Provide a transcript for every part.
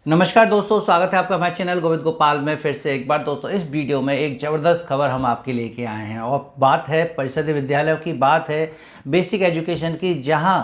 नमस्कार दोस्तों, स्वागत है आपका हमारे चैनल गोविंद गोपाल में। फिर से एक बार दोस्तों इस वीडियो में एक ज़बरदस्त खबर हम आपके लेके आए हैं और बात है परिषदीय विद्यालयों की, बात है बेसिक एजुकेशन की, जहां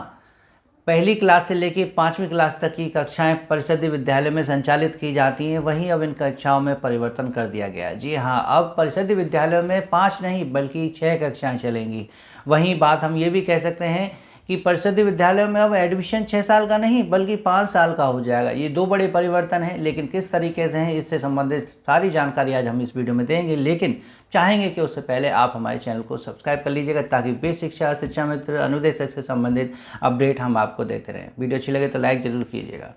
पहली क्लास से लेकर 5वीं क्लास तक की कक्षाएं परिषदीय विद्यालय में संचालित की जाती हैं। वहीं अब इन कक्षाओं में परिवर्तन कर दिया गया। जी हाँ, अब परिषदीय विद्यालयों में 5 नहीं बल्कि 6 कक्षाएँ चलेंगी। वहीं बात हम ये भी कह सकते हैं कि परिषदीय विद्यालयों में अब एडमिशन 6 साल का नहीं बल्कि 5 साल का हो जाएगा। ये 2 बड़े परिवर्तन हैं, लेकिन किस तरीके से हैं इससे संबंधित सारी जानकारी आज हम इस वीडियो में देंगे। लेकिन चाहेंगे कि उससे पहले आप हमारे चैनल को सब्सक्राइब कर लीजिएगा ताकि बेसिक शिक्षा, शिक्षा मित्र, अनुदेश से संबंधित अपडेट हम आपको देते रहें। वीडियो अच्छी लगे तो लाइक ज़रूर कीजिएगा।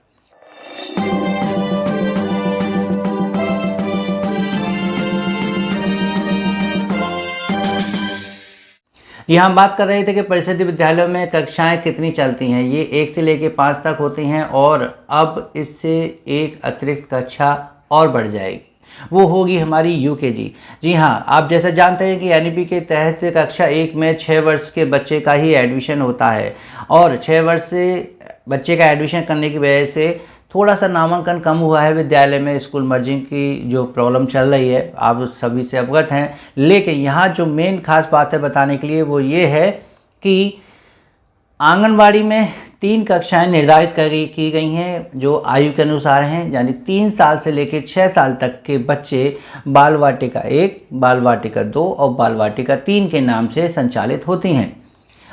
जी हम बात कर रहे थे कि परिषदीय विद्यालयों में कक्षाएं कितनी चलती हैं। ये 1 से लेकर 5 तक होती हैं और अब इससे एक अतिरिक्त कक्षा और बढ़ जाएगी, वो होगी हमारी यूकेजी। जी हाँ, आप जैसा जानते हैं कि एनईपी के तहत कक्षा 1 में 6 वर्ष के बच्चे का ही एडमिशन होता है और 6 वर्ष से बच्चे का एडमिशन करने की वजह से थोड़ा सा नामांकन कम हुआ है विद्यालय में। स्कूल मर्जिंग की जो प्रॉब्लम चल रही है आप सभी से अवगत हैं, लेकिन यहाँ जो मेन खास बात है बताने के लिए वो ये है कि आंगनवाड़ी में 3 कक्षाएं निर्धारित की गई हैं जो आयु के अनुसार हैं, यानी 3 साल से लेकर 6 साल तक के बच्चे बाल वाटिका 1, बाल वाटिका 2 और बाल वाटिका 3 के नाम से संचालित होती हैं।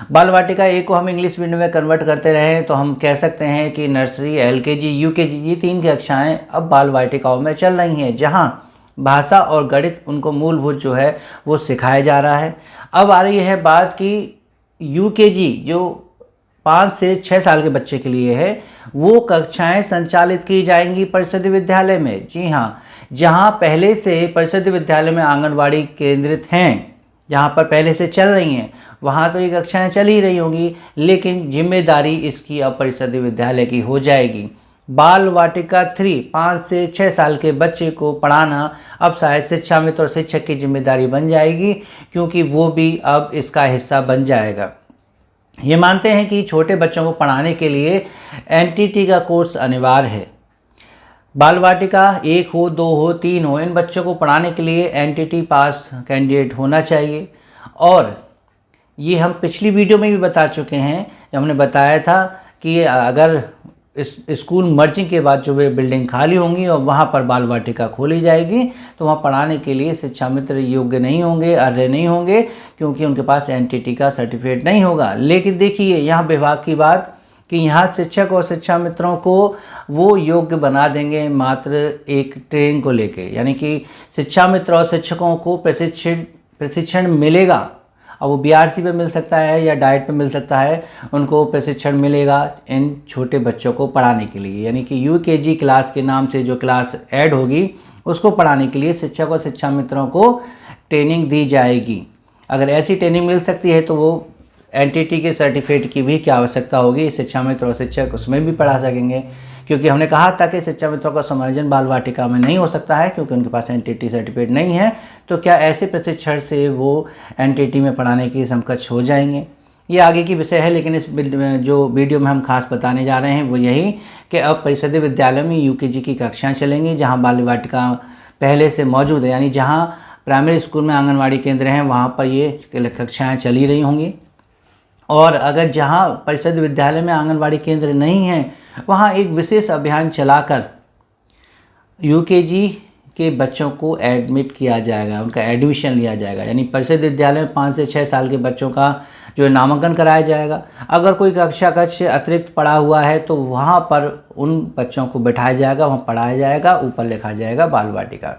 बाल वाटिका 1 को हम इंग्लिश मीडियम में कन्वर्ट करते रहे तो हम कह सकते हैं कि नर्सरी, एलकेजी, यूकेजी ये 3 कक्षाएं अब बाल वाटिकाओं में चल रही हैं, जहां भाषा और गणित उनको मूलभूत जो है वो सिखाया जा रहा है। अब आ रही है बात कि यूकेजी जो 5 से 6 साल के बच्चे के लिए है, वो कक्षाएं संचालित की जाएंगी परिषदीय विद्यालय में। जी हाँ, जहाँ पहले से परिषदीय विद्यालय में आंगनवाड़ी केंद्रित हैं, जहाँ पर पहले से चल रही हैं, वहाँ तो ये कक्षाएँ चल ही रही होंगी, लेकिन जिम्मेदारी इसकी अब परिषदीय विद्यालय की हो जाएगी। बाल वाटिका 3 5 से 6 साल के बच्चे को पढ़ाना अब शायद शिक्षा मित्र और शिक्षक की जिम्मेदारी बन जाएगी, क्योंकि वो भी अब इसका हिस्सा बन जाएगा। ये मानते हैं कि छोटे बच्चों को पढ़ाने के लिए एनटीटी का कोर्स अनिवार्य है। बाल वाटिका 1 हो, 2 हो, 3 हो, इन बच्चों को पढ़ाने के लिए एनटीटी पास कैंडिडेट होना चाहिए। और ये हम पिछली वीडियो में भी बता चुके हैं, हमने बताया था कि अगर इस स्कूल मर्जिंग के बाद जो बिल्डिंग खाली होंगी और वहाँ पर बाल वाटिका खोली जाएगी तो वहाँ पढ़ाने के लिए शिक्षा मित्र योग्य नहीं होंगे, अर्ह नहीं होंगे, क्योंकि उनके पास एनटीटी का सर्टिफिकेट नहीं होगा। लेकिन देखिए यहाँ विभाग की बात कि यहाँ शिक्षक और शिक्षा मित्रों को वो योग्य बना देंगे मात्र एक ट्रेनिंग को लेके, यानी कि शिक्षा मित्र और शिक्षकों को प्रशिक्षण मिलेगा। अब वो बीआरसी पे मिल सकता है या डाइट पे मिल सकता है, उनको प्रशिक्षण मिलेगा इन छोटे बच्चों को पढ़ाने के लिए, यानी कि यूकेजी क्लास के नाम से जो क्लास ऐड होगी उसको पढ़ाने के लिए शिक्षक और शिक्षा मित्रों को ट्रेनिंग दी जाएगी। अगर ऐसी ट्रेनिंग मिल सकती है तो वो एनटीटी के सर्टिफिकेट की भी क्या आवश्यकता होगी, शिक्षा मित्र और शिक्षक उसमें भी पढ़ा सकेंगे, क्योंकि हमने कहा था कि शिक्षा मित्रों का समायोजन बाल वाटिका में नहीं हो सकता है क्योंकि उनके पास एनटीटी सर्टिफिकेट नहीं है। तो क्या ऐसे प्रशिक्षण से वो एनटीटी में पढ़ाने की समकक्ष हो जाएंगे, ये आगे की विषय है। लेकिन इस जो वीडियो में हम खास बताने जा रहे हैं वो यही कि अब परिषदीय विद्यालय में यूकेजी की कक्षाएँ चलेंगी, जहाँ बाल वाटिका पहले से मौजूद है, यानी जहाँ प्राइमरी स्कूल में आंगनवाड़ी केंद्र हैं वहाँ पर ये कक्षाएँ चली रही होंगी। और अगर जहाँ परिषद विद्यालय में आंगनवाड़ी केंद्र नहीं है वहाँ एक विशेष अभियान चलाकर यूकेजी के बच्चों को एडमिट किया जाएगा, उनका एडमिशन लिया जाएगा, यानी परिषद विद्यालय में 5 से 6 साल के बच्चों का जो नामांकन कराया जाएगा। अगर कोई कक्षा कक्ष अतिरिक्त पढ़ा हुआ है तो वहाँ पर उन बच्चों को बैठाया जाएगा, वहाँ पढ़ाया जाएगा, ऊपर लिखा जाएगा बाल वाटिका।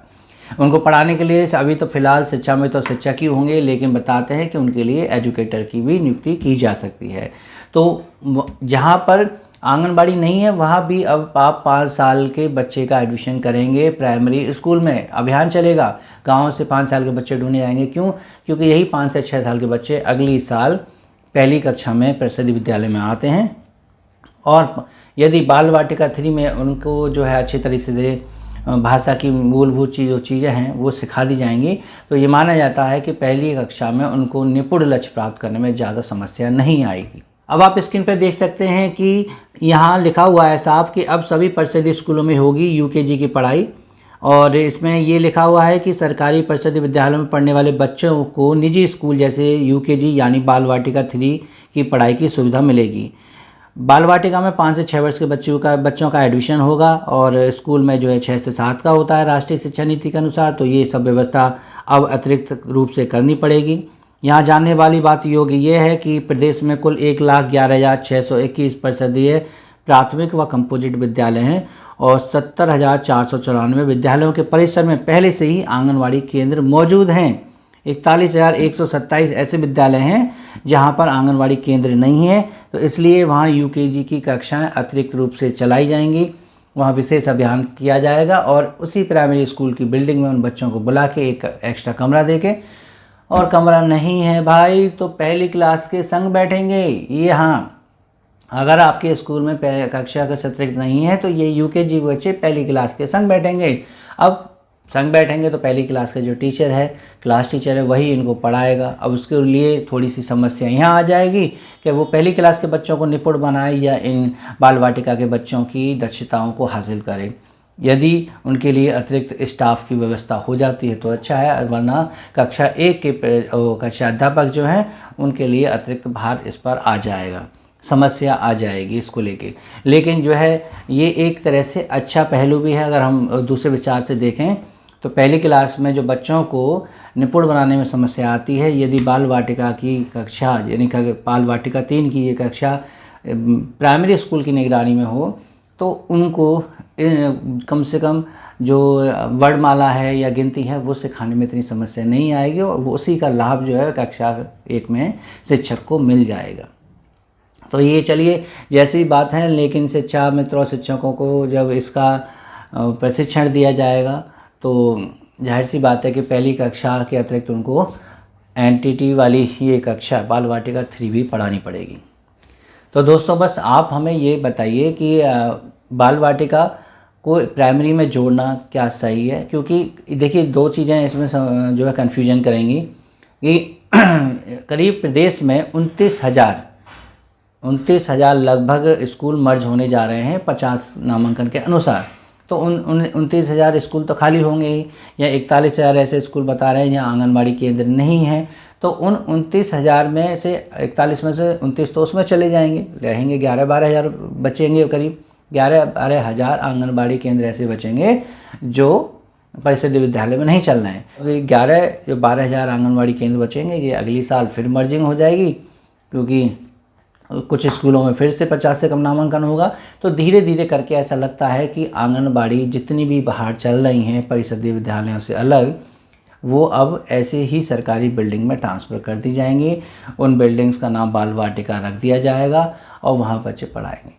उनको पढ़ाने के लिए अभी तो फ़िलहाल शिक्षा में तो शिक्षक ही होंगे, लेकिन बताते हैं कि उनके लिए एजुकेटर की भी नियुक्ति की जा सकती है। तो जहाँ पर आंगनबाड़ी नहीं है वहाँ भी अब आप 5 साल के बच्चे का एडमिशन करेंगे प्राइमरी स्कूल में। अभियान चलेगा, गाँव से 5 साल के बच्चे ढूंढे जाएंगे। क्यों? क्योंकि यही 5 से 6 साल के बच्चे अगली साल पहली कक्षा में परिषद विद्यालय में आते हैं। और यदि बाल वाटिका 3 में उनको जो है अच्छी तरीके से भाषा की मूलभूत जो चीज़ें हैं वो सिखा दी जाएंगी, तो ये माना जाता है कि पहली कक्षा में उनको निपुण लक्ष्य प्राप्त करने में ज़्यादा समस्या नहीं आएगी। अब आप स्क्रीन पर देख सकते हैं कि यहाँ लिखा हुआ है साफ कि अब सभी परिषदीय स्कूलों में होगी यूकेजी की पढ़ाई, और इसमें ये लिखा हुआ है कि सरकारी परिषदीय विद्यालयों में पढ़ने वाले बच्चों को निजी स्कूल जैसे यूकेजी यानी बाल वाटिका 3 की पढ़ाई की सुविधा मिलेगी। बाल वाटिका में 5 से 6 वर्ष के बच्चों का एडमिशन होगा, और स्कूल में जो है 6 से 7 का होता है राष्ट्रीय शिक्षा नीति के अनुसार। तो ये सब व्यवस्था अब अतिरिक्त रूप से करनी पड़ेगी। यहाँ जानने वाली बात योग्य ये है कि प्रदेश में कुल 1,11,621 परिषदीय प्राथमिक व कंपोजिट विद्यालय हैं, और 70,494 विद्यालयों के परिसर में पहले से ही आंगनवाड़ी केंद्र मौजूद हैं। 41,127 ऐसे विद्यालय हैं जहां पर आंगनवाड़ी केंद्र नहीं है, तो इसलिए वहां यूकेजी की कक्षाएं अतिरिक्त रूप से चलाई जाएंगी। वहां विशेष अभियान किया जाएगा, और उसी प्राइमरी स्कूल की बिल्डिंग में उन बच्चों को बुला के एक एक्स्ट्रा कमरा देके, और कमरा नहीं है भाई तो पहली क्लास के संग बैठेंगे। ये हाँ, अगर आपके स्कूल में कक्षा का अतिरिक्त नहीं है तो ये यूकेजी बच्चे पहली क्लास के संग बैठेंगे। अब संग बैठेंगे तो पहली क्लास का जो टीचर है, क्लास टीचर है, वही इनको पढ़ाएगा। अब उसके लिए थोड़ी सी समस्या यहाँ आ जाएगी कि वो पहली क्लास के बच्चों को निपुण बनाए या इन बाल वाटिका के बच्चों की दक्षताओं को हासिल करे। यदि उनके लिए अतिरिक्त स्टाफ की व्यवस्था हो जाती है तो अच्छा है, वरना कक्षा 1 के कक्षा अध्यापक जो हैं उनके लिए अतिरिक्त भार इस पर आ जाएगा, समस्या आ जाएगी इसको लेके। लेकिन जो है ये एक तरह से अच्छा पहलू भी है। अगर हम दूसरे विचार से देखें तो पहली क्लास में जो बच्चों को निपुण बनाने में समस्या आती है, यदि बाल वाटिका की कक्षा यानी बाल वाटिका 3 की ये कक्षा प्राइमरी स्कूल की निगरानी में हो तो उनको कम से कम जो वर्णमाला है या गिनती है वो सिखाने में इतनी समस्या नहीं आएगी, और वो उसी का लाभ जो है कक्षा 1 में शिक्षक को मिल जाएगा। तो ये चलिए जैसी बात है, लेकिन शिक्षा मित्रों शिक्षकों को जब इसका प्रशिक्षण दिया जाएगा तो जाहिर सी बात है कि पहली कक्षा के अतिरिक्त उनको एनटीटी वाली ये कक्षा बाल वाटिका 3 भी पढ़ानी पड़ेगी। तो दोस्तों बस आप हमें ये बताइए कि बाल वाटिका को प्राइमरी में जोड़ना क्या सही है, क्योंकि देखिए 2 चीज़ें इसमें जो है कन्फ्यूजन करेंगी कि करीब प्रदेश में 29,000 लगभग स्कूल मर्ज होने जा रहे हैं 50 नामांकन के अनुसार। तो उन 29,000 स्कूल तो खाली होंगे ही, या 41,000 ऐसे स्कूल बता रहे हैं जहाँ आंगनबाड़ी केंद्र नहीं है। तो उन 29,000 में से 41 में से 29 तो उसमें चले जाएंगे, रहेंगे 11-12 हज़ार बचेंगे, करीब 11-12 हज़ार आंगनबाड़ी केंद्र ऐसे बचेंगे जो परिषदीय विद्यालय में नहीं चल रहे हैं। 12 हज़ार आंगनबाड़ी केंद्र बचेंगे, ये अगली साल फिर मर्जिंग हो जाएगी, क्योंकि कुछ स्कूलों में फिर से 50 से कम नामांकन होगा। तो धीरे धीरे करके ऐसा लगता है कि आंगनबाड़ी जितनी भी बाहर चल रही हैं परिषदीय विद्यालयों से अलग, वो अब ऐसे ही सरकारी बिल्डिंग में ट्रांसफ़र कर दी जाएंगी। उन बिल्डिंग्स का नाम बाल वाटिका रख दिया जाएगा और वहाँ बच्चे पढ़ाएंगे।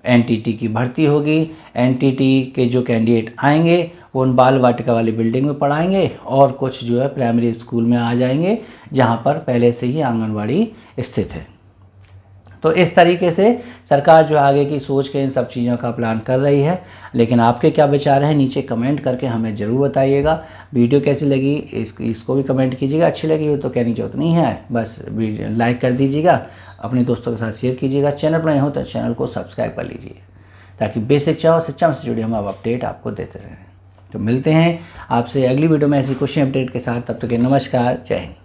एनटीटी की भर्ती होगी, एनटीटी के जो कैंडिडेट आएंगे वो उन बाल वाटिका वाली बिल्डिंग में पढ़ाएंगे, और कुछ जो है प्राइमरी स्कूल में आ जाएंगे जहाँ पर पहले से ही आंगनबाड़ी स्थित है। तो इस तरीके से सरकार जो आगे की सोच के इन सब चीज़ों का प्लान कर रही है। लेकिन आपके क्या विचार हैं नीचे कमेंट करके हमें ज़रूर बताइएगा। वीडियो कैसी लगी इसको भी कमेंट कीजिएगा। अच्छी लगी हो तो कहनी जरूरत नहीं है, बस वीडियो लाइक कर दीजिएगा, अपने दोस्तों के साथ शेयर कीजिएगा। चैनल पर नए हो तो चैनल को सब्सक्राइब कर लीजिए, ताकि बेसिक शिक्षा और शिक्षा से जुड़ी हम अपडेट आपको देते रहें। तो मिलते हैं आपसे अगली वीडियो में ऐसी कुछ अपडेट के साथ। तब तक के नमस्कार, जय हिंद।